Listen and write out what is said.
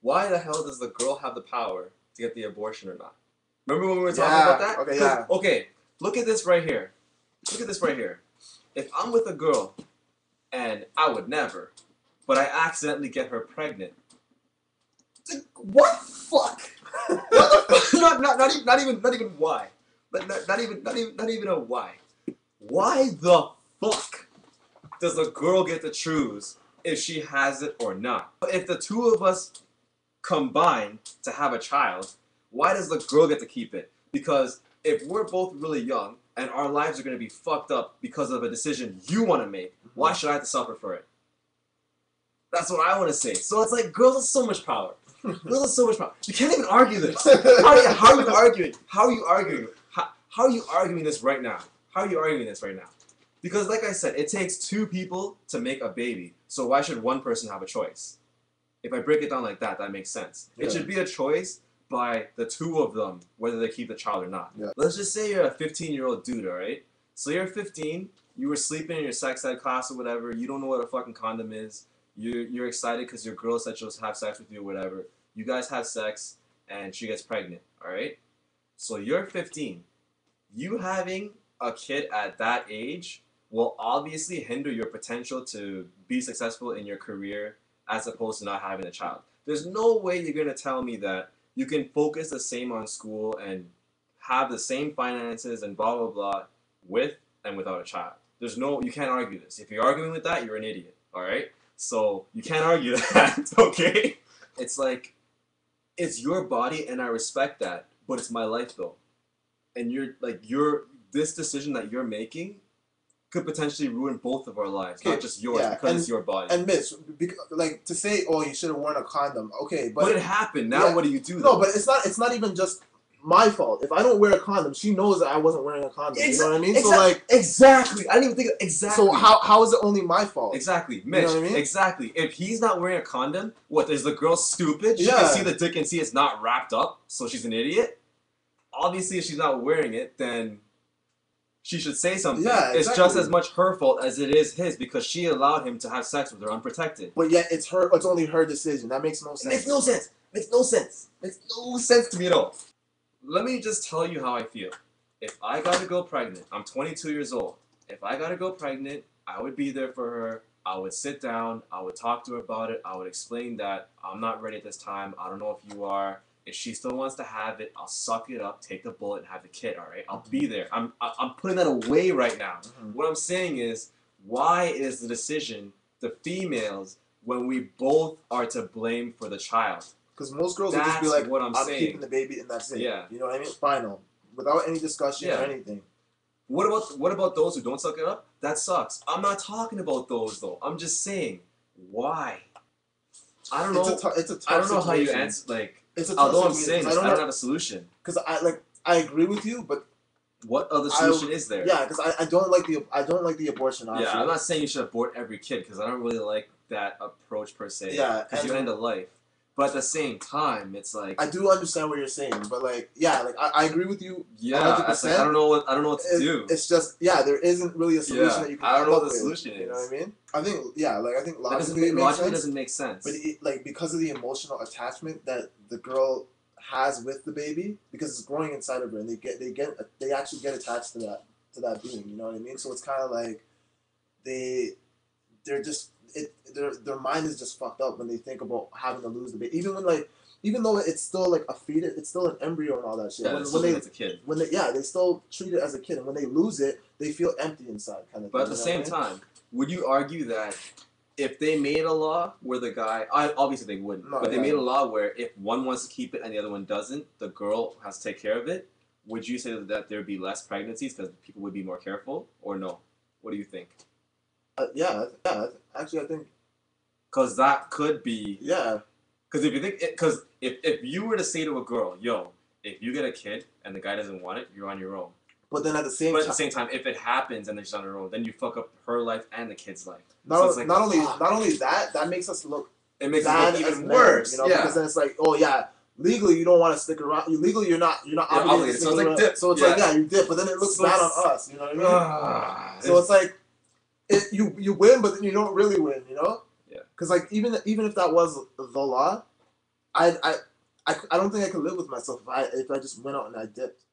why the hell does the girl have the power to get the abortion or not? Remember when we were talking about that? Okay, yeah. Okay, look at this right here. Look at this right here. If I'm with a girl and I would never, but I accidentally get her pregnant, what the fuck? What the fuck? Not even why. Not even a why. Why the fuck does the girl get to choose if she has it or not? If the two of us combine to have a child, why does the girl get to keep it? Because if we're both really young and our lives are going to be fucked up because of a decision you want to make, why should I have to suffer for it? That's what I want to say. So it's like, girls have so much power. Girls have so much power. You can't even argue this. How are you arguing? How are you arguing? How are you arguing this right now? How are you arguing this right now? Because like I said, it takes two people to make a baby. So why should one person have a choice? If I break it down like that, that makes sense. Yeah. It should be a choice by the two of them, whether they keep the child or not. Yeah. Let's just say you're a 15-year-old dude, alright? So you're 15, you were sleeping in your sex ed class or whatever, you don't know what a fucking condom is, you're excited because your girl said she'll have sex with you or whatever. You guys have sex, and she gets pregnant, alright? So you're 15. You having a kid at that age will obviously hinder your potential to be successful in your career as opposed to not having a child. There's no way you're going to tell me that you can focus the same on school and have the same finances and blah, blah, blah with and without a child. There's no, you can't argue this. If you're arguing with that, you're an idiot, all right? So you can't argue that, okay? It's like, it's your body and I respect that, but it's my life though. And this decision that you're making could potentially ruin both of our lives, not just yours, because it's your body. And Mitch, like to say, oh, you should have worn a condom, okay, but it happened. Now what do you do? No, but it's not even just my fault. If I don't wear a condom, she knows that I wasn't wearing a condom. You know what I mean? So like exactly. I didn't even think exactly. So how is it only my fault? Exactly, Mitch. You know what I mean? Exactly. If he's not wearing a condom, what is the girl stupid? She can see the dick and see it's not wrapped up, so she's an idiot. Obviously, if she's not wearing it, then she should say something. Yeah, exactly. It's just as much her fault as it is his because she allowed him to have sex with her unprotected. But yet it's only her decision. That makes no sense. It makes no sense. Makes no sense. Makes no sense to me at all. Let me just tell you how I feel. If I got a girl pregnant, I'm 22 years old. If I got a girl pregnant, I would be there for her. I would sit down. I would talk to her about it. I would explain that I'm not ready at this time. I don't know if you are. If she still wants to have it, I'll suck it up, take the bullet, and have the kid, all right? I'll be there. I'm putting that away right now. What I'm saying is, why is the decision the females when we both are to blame for the child? Because most girls would just be like, I'm keeping the baby and that's it. Yeah. You know what I mean? Final. Without any discussion or anything. What about those who don't suck it up? That sucks. I'm not talking about those, though. I'm just saying, why? I don't know. It's a tough I don't know how you answer, although I'm saying this, I don't have a solution. Because I agree with you, but what other solution is there? Yeah, because I don't like the abortion option. Yeah, I'm not saying you should abort every kid because I don't really like that approach per se. Yeah, because you end a life. But at the same time, it's like I do understand what you're saying, but I agree with you. Yeah, 100%. I don't know what to do. It's just there isn't really a solution that you can. I don't know what the solution is. You know what I mean? I think logically it doesn't make sense. But because of the emotional attachment that the girl has with the baby, because it's growing inside of her, and they actually get attached to that being. You know what I mean? So it's kind of like they're just. Their mind is just fucked up when they think about having to lose the baby. Even though it's still like a fetus, it's still an embryo and all that shit. Yeah, it's a kid. They still treat it as a kid, and when they lose it, they feel empty inside, kind of. But at the same time, would you argue that if they made a law where the guy, obviously they wouldn't, but they made a law where if one wants to keep it and the other one doesn't, the girl has to take care of it? Would you say that there'd be less pregnancies because people would be more careful, or no? What do you think? Actually, I think because that could be Because if you think because if you were to say to a girl, yo, if you get a kid and the guy doesn't want it, you're on your own. But then at the same time, if it happens and then she's on her own, then you fuck up her life and the kid's life. Not only that makes us look. It makes it look even worse. Because then it's like, oh yeah. Legally, you don't want to stick around. Legally, you're not obligated. So it's like dip. So it's you dip, but then it looks bad on us. You know what I mean? So it's like. You win, but then you don't really win, you know? Yeah. Because even if that was the law, I don't think I could live with myself if I just went out and I dipped.